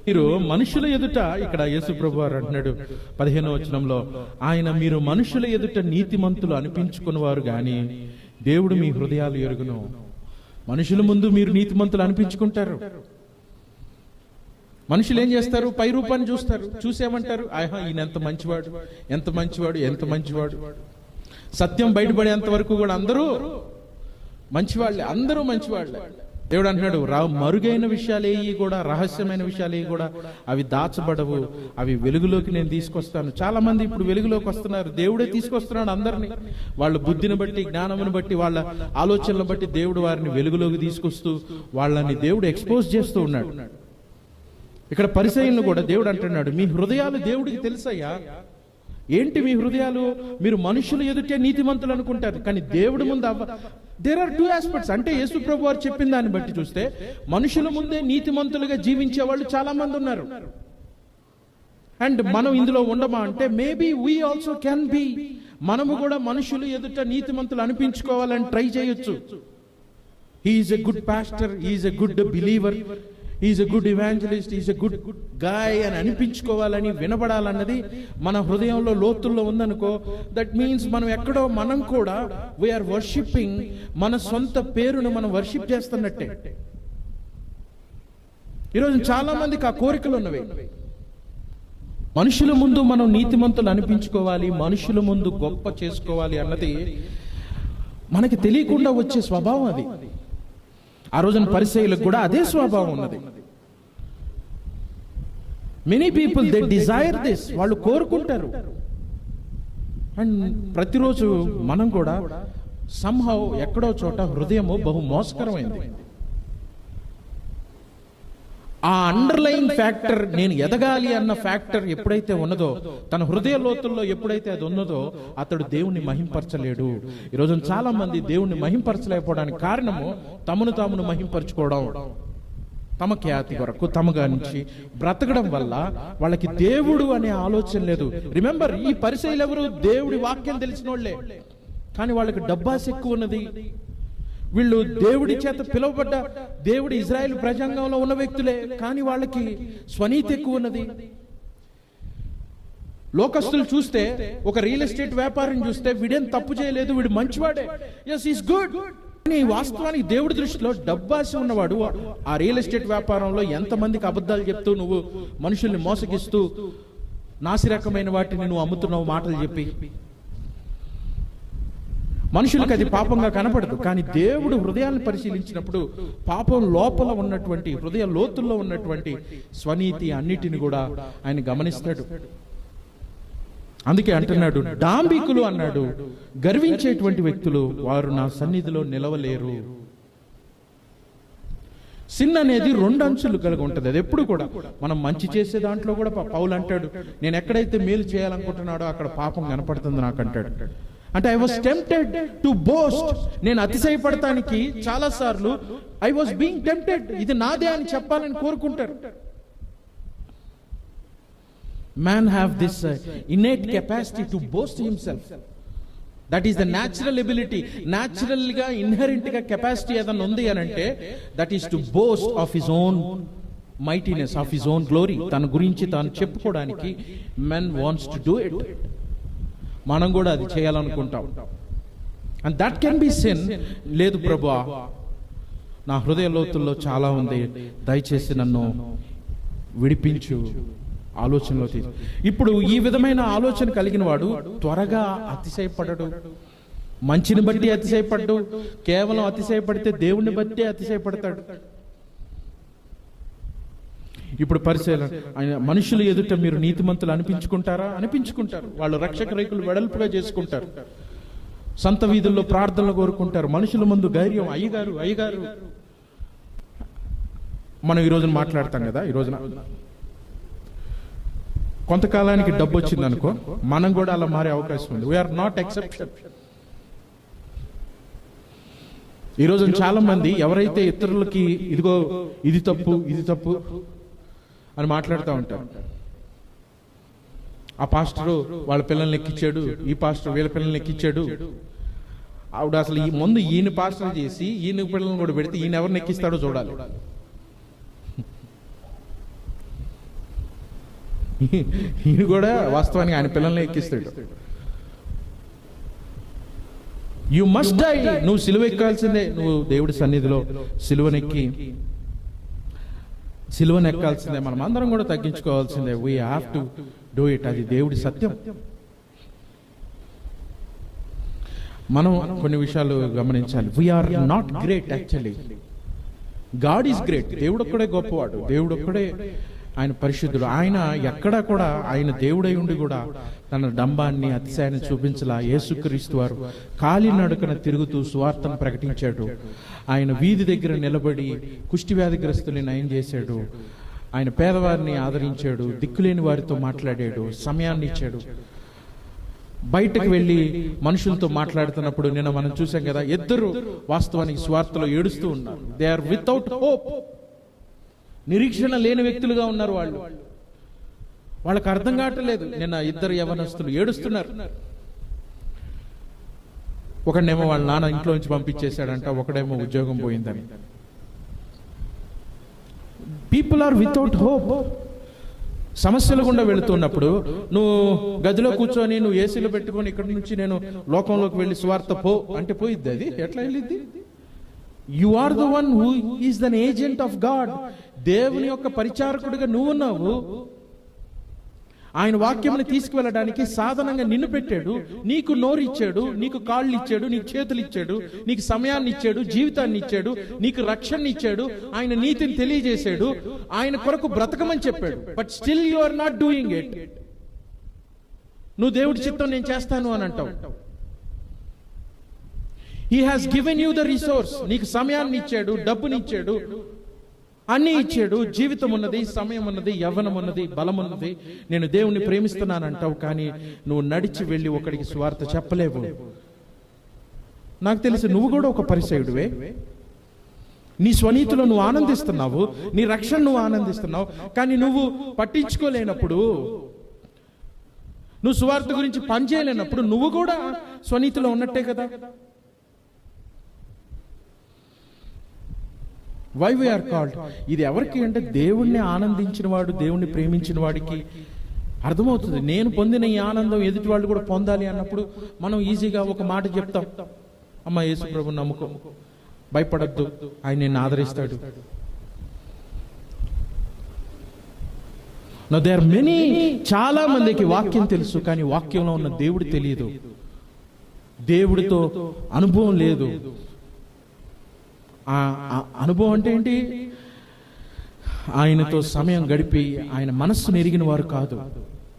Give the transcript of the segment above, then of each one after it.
మీరు మనుషుల ఎదుట, ఇక్కడ యేసు ప్రభు వారు అంటున్నాడు 15వ వచనంలో, ఆయన మీరు మనుషుల ఎదుట నీతిమంతులు అనిపించుకున్నవారు గాని దేవుడు మీ హృదయాలు ఎరుగును. మనుషుల ముందు మీరు నీతిమంతులు అనిపించుకుంటారు. మనుషులు ఏం చేస్తారు? పై రూపాన్ని చూస్తారు, చూసేమంటారు, ఆహా ఈయన ఎంత మంచివాడు, ఎంత మంచివాడు, ఎంత మంచివాడు. సత్యం బయటపడేంత వరకు కూడా అందరూ మంచివాళ్ళే, అందరూ మంచివాళ్ళే. దేవుడు అంటున్నాడు, మరుగైన విషయాలు ఏవి కూడా, రహస్యమైన విషయాలు ఏవి కూడా అవి దాచబడవు, అవి వెలుగులోకి నేను తీసుకొస్తాను. చాలా మంది ఇప్పుడు వెలుగులోకి వస్తున్నారు, దేవుడే తీసుకొస్తున్నాడు అందరినీ. వాళ్ళ బుద్ధిని బట్టి, జ్ఞానమును బట్టి, వాళ్ళ ఆలోచనలను బట్టి దేవుడు వారిని వెలుగులోకి తీసుకొస్తూ వాళ్ళని దేవుడు ఎక్స్పోజ్ చేస్తూ ఉన్నాడు. ఇక్కడ పరిసయ్యులను కూడా దేవుడు అంటున్నాడు, మీ హృదయాలు దేవుడికి తెలుసయ్యా. ఏంటి మీ హృదయాలు? మీరు మనుషులు ఎదుటే నీతిమంతులు అనుకుంటారు, కానీ దేవుడి ముందు దేర్ ఆర్ 2 ఆస్పెక్ట్స్. అంటే యేసు ప్రభు వారు చెప్పిన దాన్ని బట్టి చూస్తే మనుషుల ముందే నీతిమంతులుగా జీవించే వాళ్ళు చాలా మంది ఉన్నారు. అండ్ మనం ఇందులో ఉండమా అంటే maybe we also can be. మనము కూడా మనుషులు ఎదుట నీతిమంతులు అనిపించుకోవాలని ట్రై చేయొచ్చు. He is a good pastor, he is a good believer, is a good evangelist, is a good guy అని అనిపించుకోవాలని, వినబడాలన్నది మన హృదయంలో లోతుల్లో ఉందనుకో, దట్ మీన్స్ మనం ఎక్కడో మనం కూడా వీఆర్ వర్షిప్పింగ్, మన సొంత పేరును మనం వర్షిప్ చేస్తున్నట్టే. ఈరోజు చాలా మందికి ఆ కోరికలు ఉన్నవి. మనుషుల ముందు మనం నీతిమంతులు అనిపించుకోవాలి, మనుషుల ముందు గొప్ప చేసుకోవాలి అన్నది మనకి తెలియకుండా వచ్చే స్వభావం అది. ఆ రోజున పరిసయ్యులకు కూడా అదే స్వభావం ఉన్నది. Many people they desire this, వాళ్ళు కోరుకుంటారు. అండ్ ప్రతిరోజు మనం కూడా సంహౌ ఎక్కడో చోట హృదయము బహు మోసకరమైంది. ఆ అండర్లైన్ ఫ్యాక్టర్, నేను ఎదగాలి అన్న ఫ్యాక్టర్ ఎప్పుడైతే ఉన్నదో, తన హృదయ లోతుల్లో ఎప్పుడైతే అది ఉన్నదో, అతడు దేవుణ్ణి మహింపరచలేడు. ఈరోజు చాలా మంది దేవుణ్ణి మహింపరచలేకపోవడానికి కారణము తమను తామును మహింపరచుకోవడం, తమ ఖ్యాతి కొరకు తమగా నుంచి బ్రతకడం వల్ల వాళ్ళకి దేవుడు అనే ఆలోచన లేదు. రిమెంబర్, ఈ పరిసయ్యులు ఎవరు? దేవుడి వాక్యం తెలిసిన వాళ్ళే, కానీ వాళ్ళకి డబ్బాస్ ఎక్కువ ఉన్నది. వీళ్ళు దేవుడి చేత పిలువబడ్డ, దేవుడి ఇజ్రాయెల్ ప్రజాంగంలో ఉన్న వ్యక్తులే, కానీ వాళ్ళకి స్వనీతి ఎక్కువ ఉన్నది. లోకస్తులు చూస్తే, ఒక రియల్ ఎస్టేట్ వ్యాపారం చూస్తే, వీడేం తప్పు చేయలేదు, వీడు మంచివాడే, ఎస్ ఈస్ గుడ్. కానీ వాస్తవానికి దేవుడి దృష్టిలో డబ్బాసి ఉన్నవాడు ఆ రియల్ ఎస్టేట్ వ్యాపారంలో ఎంతమందికి అబద్ధాలు చెప్తూ, నువ్వు మనుషుల్ని మోసగిస్తూ, నాసిరకమైన వాటిని నువ్వు అమ్ముతున్నావు మాటలు చెప్పి. మనుషులకు అది పాపంగా కనపడదు, కానీ దేవుడు హృదయాన్ని పరిశీలించినప్పుడు పాపం లోపల ఉన్నటువంటి, హృదయ లోతుల్లో ఉన్నటువంటి స్వనీతి అన్నిటిని కూడా ఆయన గమనిస్తాడు. అందుకే అంటున్నాడు, డాంబికులు అన్నాడు, గర్వించేటువంటి వ్యక్తులు వారు నా సన్నిధిలో నిలవలేరు. సిన్ అనేది 2 అంచులు కలిగి ఉంటుంది. అది ఎప్పుడు కూడా మనం మంచి చేసే దాంట్లో కూడా పౌలు అంటాడు, నేను ఎక్కడైతే మేలు చేయాలనుకుంటున్నాడో అక్కడ పాపం కనపడుతుంది నాకు అంటాడు. అంటే I was tempted to boast, నేను అతిశయపడటానికి చాలా సార్లు ఐ వాజ్ బీయింగ్ టెంప్టెడ్, ఇది నాదే అని చెప్పాలని కోరుకుంటారు. Man have this innate capacity to boast himself. That is the natural ability. Natural ga inherent ga capacity ఏదైనా ఉంది అని అంటే, that is to boast of his own mightiness, of his own glory. తన గురించి తాను చెప్పుకోవడానికి man wants to do it. మనం కూడా అది చేయాలనుకుంటాం. And that can be sin. లేదు ప్రభువా, నా హృదయ లోతుల్లో చాలా ఉంది, దయచేసి నన్ను విడిపించు ఆలోచనలో తీసు. ఇప్పుడు ఈ విధమైన ఆలోచన కలిగిన వాడు త్వరగా అతిశయపడడు, మంచిని బట్టి అతిశయపడ్డు, కేవలం అతిశయపడితే దేవుణ్ణి బట్టి అతిశయపడతాడు. ఇప్పుడు పరిశీలన, ఆయన మనుషులు ఎదుట మీరు నీతిమంతులు అనిపించుకుంటారా? అనిపించుకుంటారు. వాళ్ళు రక్షక రేకులు వెడల్పుగా చేసుకుంటారు, సంత వీధుల్లో ప్రార్థనలు కోరుకుంటారు, మనుషుల ముందు ధైర్యం, అయ్యగారు అయ్యగారు. మనం ఈ రోజున మాట్లాడతాం కదా, ఈ రోజున కొంతకాలానికి డబ్బు వచ్చింది అనుకో, మనం కూడా అలా మారే అవకాశం ఉంది. We are not exception. ఈ రోజు చాలా మంది ఎవరైతే ఇతరులకి ఇదిగో ఇది తప్పు ఇది తప్పు అని మాట్లాడుతూ ఉంటారు. ఆ పాస్టరు వాళ్ళ పిల్లల్ని ఎక్కించాడు, ఈ పాస్టర్ వీళ్ళ పిల్లల్ని ఎక్కించాడు, ఆవిడ అసలు ఈ ముందు ఈయన పాస్టర్ చేసి ఈయన పిల్లల్ని కూడా పెడితే ఈయన ఎవరిని ఎక్కిస్తాడో చూడాలి. ఈయన కూడా వాస్తవానికి ఆయన పిల్లల్ని ఎక్కిస్తాడు. యు మస్ట్ డై, నువ్వు సిలువ ఎక్కాల్సిందే. నువ్వు దేవుడి సన్నిధిలో సిలువను ఎక్కాల్సిందే. మనం అందరం కూడా తగ్గించుకోవాల్సిందే. We have to do it. అది దేవుడి సత్యం. మనం కొన్ని విషయాలు గమనించాలి. We are not great actually. God is great. దేవుడు ఒక్కడే గొప్పవాడు. దేవుడు ఒక్కడే ఆయన పరిశుద్ధుడు. ఆయన ఎక్కడా కూడా ఆయన దేవుడై ఉండి కూడా తన డంబాన్ని అతిశయాన్ని చూపించలా. యేసుక్రీస్తు వారు కాలినడకన తిరుగుతూ సువార్తను ప్రకటించాడు. ఆయన వీధి దగ్గర నిలబడి కుష్టి వ్యాధిగ్రస్తుల్ని నయం చేశాడు. ఆయన పేదవారిని ఆదరించాడు. దిక్కులేని వారితో మాట్లాడాడు. సమయాన్ని ఇచ్చాడు. బయటకు వెళ్ళి మనుషులతో మాట్లాడుతున్నప్పుడు నిన్న మనం చూసాం కదా, ఇద్దరు వాస్తవానికి స్వార్థలో ఏడుస్తూ ఉన్నారు. They are without hope. నిరీక్షణ లేని వ్యక్తులుగా ఉన్నారు. వాళ్ళకి అర్థం కావట్లేదు. నిన్న ఇద్దరు యవనస్తులు ఏడుస్తున్నారు. ఒకడేమో వాళ్ళ నాన్న ఇంట్లో నుంచి పంపించేశాడంట, ఒకడేమో ఉద్యోగం పోయిందని. People are without hope. సమస్యలు గుండా వెళుతున్నప్పుడు నువ్వు గదిలో కూర్చొని నువ్వు ఏసీలో పెట్టుకొని ఇక్కడ నుంచి నేను లోకంలోకి వెళ్ళి స్వార్థ పో అంటే పోయిద్ది. అది ఎట్లా వెళ్ళిద్ది? You are the one who is the agent of God. దేవుని యొక్క పరిచారకుడిగా నువ్వు ఉన్నావు. ఆయన వాక్యముని తీసుకువెళ్ళడానికి సాధనంగా నిన్ను పెట్టాడు. నీకు నోరు ఇచ్చాడు, నీకు కాళ్ళు ఇచ్చాడు, నీకు చేతులు ఇచ్చాడు, నీకు సమయాన్ని ఇచ్చాడు, జీవితాన్ని ఇచ్చాడు, నీకు రక్షణ ఇచ్చాడు, ఆయన నీతిని తెలియజేశాడు, ఆయన కొరకు బ్రతకమని చెప్పాడు. But still you are not doing it. నువ్వు దేవుడి చిత్తం నేను చేస్తాను అని అంటావు. He has given you the resource. నీకు సమయాన్ని ఇచ్చాడు, డబ్బుని ఇచ్చాడు, అన్నీ ఇచ్చాడు. జీవితం ఉన్నది, సమయం ఉన్నది, యవ్వనం ఉన్నది, బలం ఉన్నది. నేను దేవుణ్ణి ప్రేమిస్తున్నానంటావు, కానీ నువ్వు నడిచి వెళ్ళి ఒకడికి సువార్త చెప్పలేవు. నాకు తెలిసి నువ్వు కూడా ఒక పరిసయుడివే. నీ స్వనీతిలో నువ్వు ఆనందిస్తున్నావు, నీ రక్షణ నువ్వు ఆనందిస్తున్నావు, కానీ నువ్వు పట్టించుకోలేనప్పుడు, నువ్వు సువార్త గురించి పనిచేయలేనప్పుడు నువ్వు కూడా స్వనీతిలో ఉన్నట్టే కదా. Why we are called. ఇది ఎవరికి అంటే దేవుణ్ణి ఆనందించిన వాడు, దేవుణ్ణి ప్రేమించిన వాడికి అర్థమవుతుంది. నేను పొందిన ఈ ఆనందం ఎదుటి వాళ్ళు కూడా పొందాలి అన్నప్పుడు మనం ఈజీగా ఒక మాట చెప్తాం, అమ్మ యేసు ప్రభువుని నమ్ముకో, భయపడద్దు, ఆయన నిన్ను ఆదరిస్తాడు. Now there are many, చాలా మందికి వాక్యం తెలుసు, కానీ వాక్యంలో ఉన్న దేవుడు తెలియదు. దేవుడితో అనుభవం లేదు. అనుభవం అంటే ఏంటి? ఆయనతో సమయం గడిపి ఆయన మనస్సును ఎరిగిన వారు కాదు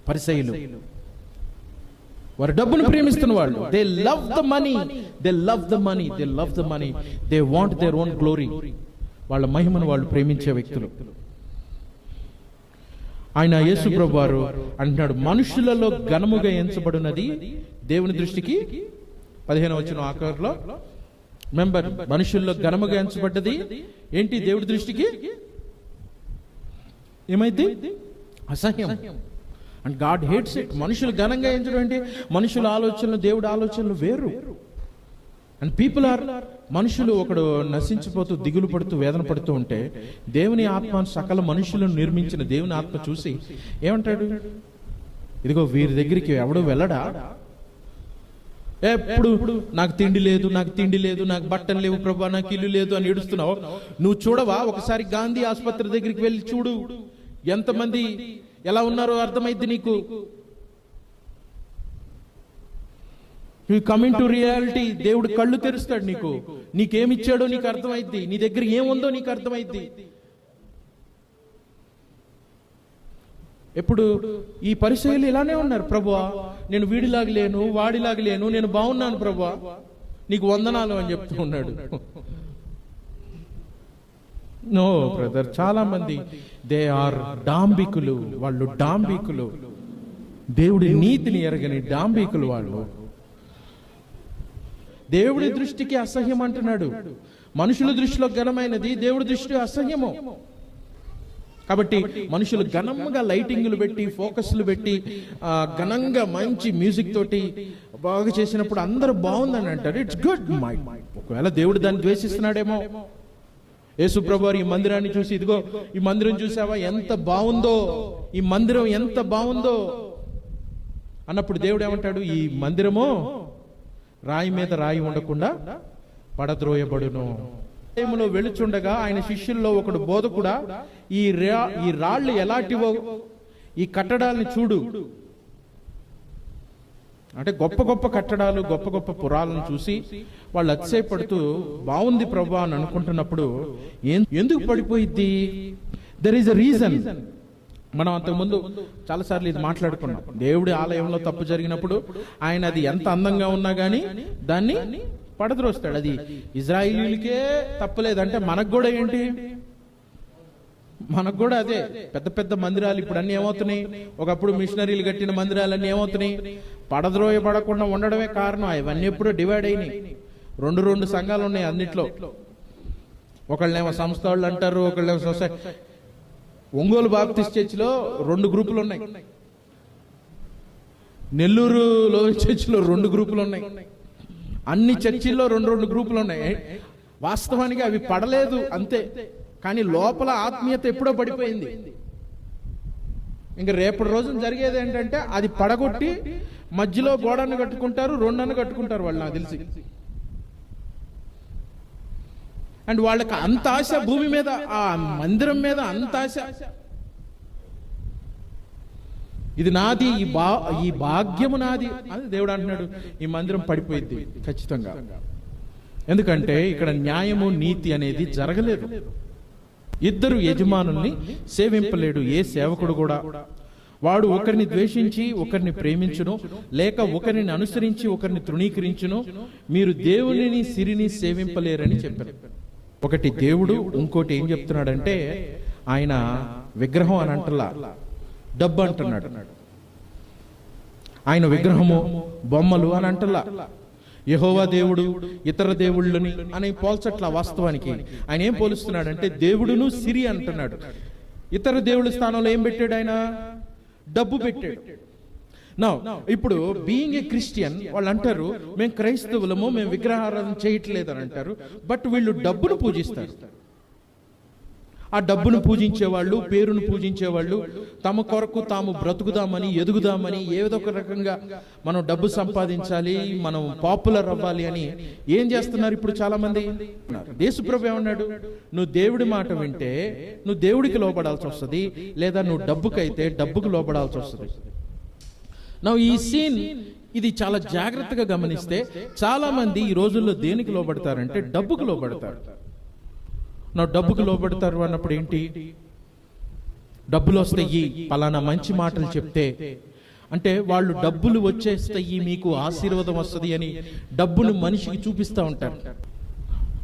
పరిసయ్యులు. వారు డబ్బును ప్రేమిస్తున్న వాళ్ళు. They love the money, they love the money, they love the money, they want their own glory. వాళ్ళ మహిమను వాళ్ళు ప్రేమించే వ్యక్తులు. ఆయన యేసు ప్రభు వారు అంటున్నాడు, మనుషులలో ఘనముగా ఎంచబడినది దేవుని దృష్టికి, 15వ వచనం ఆఖరిలో, మెంబర్, మనుషుల్లో ఘనముగా ఎంచబడ్డది ఏంటి దేవుడి దృష్టికి? ఏమైంది? అసహ్యం. And God hates it. మనుషులు ఘనంగా ఎంచడం అంటే మనుషుల ఆలోచనలు దేవుడి ఆలోచనలు వేరు. అండ్ పీపుల్ ఆర్, మనుషులు ఒకడు నశించిపోతూ దిగులు పడుతూ వేదన పడుతూ ఉంటే దేవుని ఆత్మ సకల మనుషులను నిర్మించిన దేవుని ఆత్మ చూసి ఏమంటాడు? ఇదిగో వీరి దగ్గరికి ఎవడు వెళ్ళడా? ఎప్పుడు నాకు తిండి లేదు, నాకు తిండి లేదు, నాకు బట్టలు లేవు ప్రభా, నాకు ఇల్లు లేదు అని ఏడుస్తున్నావు. నువ్వు చూడవా? ఒకసారి గాంధీ ఆసుపత్రి దగ్గరికి వెళ్ళి చూడు, ఎంతమంది ఎలా ఉన్నారో అర్థమైద్ది నీకు. You coming to reality. దేవుడు కళ్ళు తెరుస్తాడు నీకు. నీకేమిచ్చాడో నీకు అర్థమైద్ది, నీ దగ్గర ఏముందో నీకు అర్థమైద్ది. ఎప్పుడు ఈ పరిచర్యలు ఇలానే ఉన్నారు. ప్రభువా నేను వీడిలాగలేను, వాడిలాగలేను, నేను బాగున్నాను ప్రభువా, నీకు వందనాలు అని చెప్తూ ఉన్నాడు. నో బ్రదర్, చాలా మంది దే ఆర్ డాంబికులు. వాళ్ళు డాంబికులు, దేవుడి నీతిని ఎరగని డాంబికులు వాళ్ళు. దేవుడి దృష్టికి అసహ్యం అంటున్నాడు. మనుషుల దృష్టిలో ఘనమైనది దేవుడి దృష్టిలో అసహ్యము. కాబట్టి మనుషులు ఘనంగా లైటింగ్లు పెట్టి, ఫోకస్లు పెట్టి, ఘనంగా మంచి మ్యూజిక్ తోటి బాగా చేసినప్పుడు అందరూ బాగుందని అంటారు. It's good. ఒకవేళ దేవుడు దాన్ని ద్వేషిస్తున్నాడేమో. యేసు ప్రభువారు ఈ మందిరాన్ని చూసి, ఇదిగో ఈ మందిరం చూసావా ఎంత బాగుందో, ఈ మందిరం ఎంత బాగుందో అన్నప్పుడు దేవుడు ఏమంటాడు, ఈ మందిరము రాయి మీద రాయి ఉండకుండా పడద్రోయబడును. టైంలో వెళుచుండగా ఆయన శిష్యుల్లో ఒకడు బోధకుడా, ఈ రాళ్ళు ఎలాంటివో, ఈ కట్టడాలని చూడు. అంటే గొప్ప గొప్ప కట్టడాలు, గొప్ప గొప్ప పురాలను చూసి వాళ్ళు అతిశయపడుతూ బాగుంది ప్రభువా అని అనుకుంటున్నప్పుడు ఎందుకు పడిపోయిద్ది? There is a reason. మనం అంతకుముందు చాలాసార్లు ఇది మాట్లాడుకున్నాం. దేవుడి ఆలయంలో తప్పు జరిగినప్పుడు ఆయన అది ఎంత అందంగా ఉన్నా కానీ దాన్ని పడద్రోస్తాడు. అది ఇజ్రాయిలీలకే తప్పలేదంటే మనకు కూడా ఏంటి? మనకు కూడా అదే. పెద్ద పెద్ద మందిరాలు ఇప్పుడు అన్ని ఏమవుతున్నాయి? ఒకప్పుడు మిషనరీలు కట్టిన మందిరాలన్నీ ఏమవుతున్నాయి? పడద్రోయబడకుండా ఉండడమే కారణం. అవన్నీ ఎప్పుడూ డివైడ్ అయినాయి. రెండు సంఘాలు ఉన్నాయి అన్నిట్లో. ఒకళ్ళేమో సంస్థ వాళ్ళు అంటారు, ఒకళ్ళేమో సొసైటీ. ఒంగోలు బాప్టిస్ట్ చర్చిలో 2 గ్రూపులు ఉన్నాయి, నెల్లూరులో చర్చిలో 2 గ్రూపులు ఉన్నాయి, అన్ని చర్చిల్లో 2 గ్రూపులు ఉన్నాయి. వాస్తవానికి అవి పడలేదు అంతే, కానీ లోపల ఆత్మీయత ఎప్పుడో పడిపోయింది. ఇంకా రేపటి రోజున జరిగేది ఏంటంటే అది పడగొట్టి మధ్యలో గోడను కట్టుకుంటారు, 2 కట్టుకుంటారు వాళ్ళు, నాకు తెలిసి. అండ్ వాళ్ళకి అంత ఆశ భూమి మీద, ఆ మందిరం మీద అంత ఆశ. ఇది నాది, ఈ భాగ్యము నాది అని దేవుడు అంటున్నాడు. ఈ మందిరం పడిపోయింది ఖచ్చితంగా. ఎందుకంటే ఇక్కడ న్యాయము నీతి అనేది జరగలేదు. ఇద్దరు యజమానుల్ని సేవింపలేడు ఏ సేవకుడు కూడా. వాడు ఒకరిని ద్వేషించి ఒకరిని ప్రేమించును, లేక ఒకరిని అనుసరించి ఒకరిని తృణీకరించును. మీరు దేవునిని సిరిని సేవింపలేరని చెప్పారు. ఒకటి దేవుడు, ఇంకోటి ఏం చెప్తున్నాడంటే ఆయన విగ్రహం అని అంటలా, డబ్బు అంటున్నాడు. ఆయన విగ్రహము, బొమ్మలు అని అంటలా. యెహోవా దేవుడు ఇతర దేవుళ్ళని అని పోల్చట్ల. వాస్తవానికి ఆయన ఏం పోలుస్తున్నాడంటే దేవుడును సిరి అంటున్నాడు. ఇతర దేవుళ్ళ స్థానంలో ఏం పెట్టాడు? ఆయన డబ్బు పెట్టాడు. నా ఇప్పుడు బీయింగ్ ఏ క్రిస్టియన్ వాళ్ళు అంటారు, మేము క్రైస్తవులము, మేము విగ్రహారాధన చేయట్లేదు అని అంటారు. బట్ వీళ్ళు డబ్బును పూజిస్తారు. ఆ డబ్బును పూజించేవాళ్ళు, పేరును పూజించేవాళ్ళు, తమ కొరకు తాము బ్రతుకుదామని, ఎదుగుదామని, ఏదో ఒక రకంగా మనం డబ్బు సంపాదించాలి, మనం పాపులర్ అవ్వాలి అని ఏం చేస్తున్నారు ఇప్పుడు చాలా మంది. యేసుప్రభు ఏమన్నాడు? నువ్వు దేవుడి మాట వింటే నువ్వు దేవుడికి లోబడాల్సి వస్తుంది, లేదా నువ్వు డబ్బుకైతే డబ్బుకు లోబడాల్సి వస్తుంది. ఈ సీన్ ఇది చాలా జాగ్రత్తగా గమనిస్తే చాలా మంది ఈ రోజుల్లో దేనికి లోబడతారంటే డబ్బుకు లోబడతారు. డబ్బుకు లోబడతారు అన్నప్పుడు ఏంటి? డబ్బులు వస్తాయి, పలానా మంచి మాటలు చెప్తే, అంటే వాళ్ళు డబ్బులు వచ్చేస్తాయి, మీకు ఆశీర్వాదం వస్తుంది అని డబ్బును మనిషికి చూపిస్తూ ఉంటారు.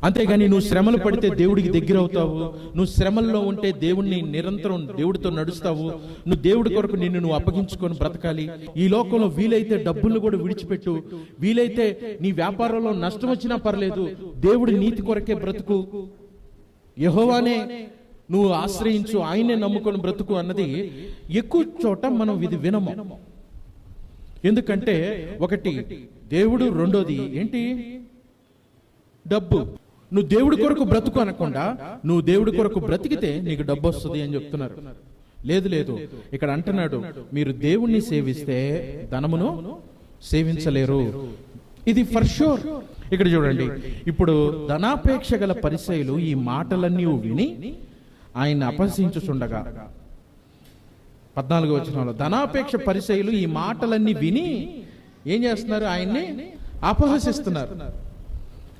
అంతేగాని నువ్వు శ్రమలు పడితే దేవుడికి దగ్గర అవుతావు, నువ్వు శ్రమల్లో ఉంటే దేవుణ్ణి నిరంతరం దేవుడితో నడుస్తావు, నువ్వు దేవుడి కొరకు నువ్వు అప్పగించుకొని బ్రతకాలి. ఈ లోకంలో వీలైతే డబ్బులు కూడా విడిచిపెట్టు, వీలైతే నీ వ్యాపారంలో నష్టం వచ్చినా పర్లేదు, దేవుడి నీతి కొరకే బ్రతుకు, యెహోవానే నువ్వు ఆశ్రయించు, ఆయనే నమ్ముకొని బ్రతుకు అన్నది ఎక్కువ చోట మనం ఇది వినము. ఎందుకంటే ఒకటి దేవుడు, రెండోది ఏంటి? డబ్బు. నువ్వు దేవుడి కొరకు బ్రతుకు అనకుండా నువ్వు దేవుడి కొరకు బ్రతికితే నీకు డబ్బు వస్తుంది అని చెప్తున్నారు. లేదు, ఇక్కడ అంటున్నాడు మీరు దేవుణ్ణి సేవిస్తే ధనమును సేవించలేరు. ఇది ఫర్ షూర్. ఇక్కడ చూడండి, ఇప్పుడు ధనాపేక్ష గల పరిసయ్యులు ఈ మాటలన్నీ విని ఆయన్ని అపహసించుచుండగా, 14వ వచనంలో ధనాపేక్ష పరిసయ్యులు ఈ మాటలన్నీ విని ఏం చేస్తున్నారు? ఆయన్ని అపహసిస్తున్నారు.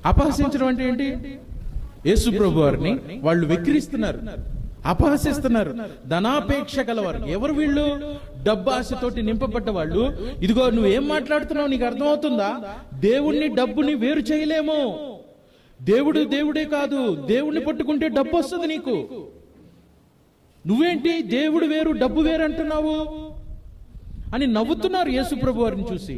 అపహసించడం అంటే ఏంటి? యేసు ప్రభు వారిని వాళ్ళు వెక్కిరిస్తున్నారు, అపహసిస్తున్నారు. ధనాపేక్ష గలవారు ఎవరు? వీళ్ళు డబ్బు ఆశతోటి నింపబడ్డ వాళ్ళు. ఇదిగో నువ్వేం మాట్లాడుతున్నావు, నీకు అర్థమవుతుందా? దేవుణ్ణి డబ్బుని వేరు చేయలేము. దేవుడు దేవుడే కాదు, దేవుణ్ణి పట్టుకుంటే డబ్బు వస్తుంది నీకు. నువ్వేంటి దేవుడు వేరు డబ్బు వేరు అంటున్నావు అని నవ్వుతున్నారు యేసు ప్రభు వారిని చూసి.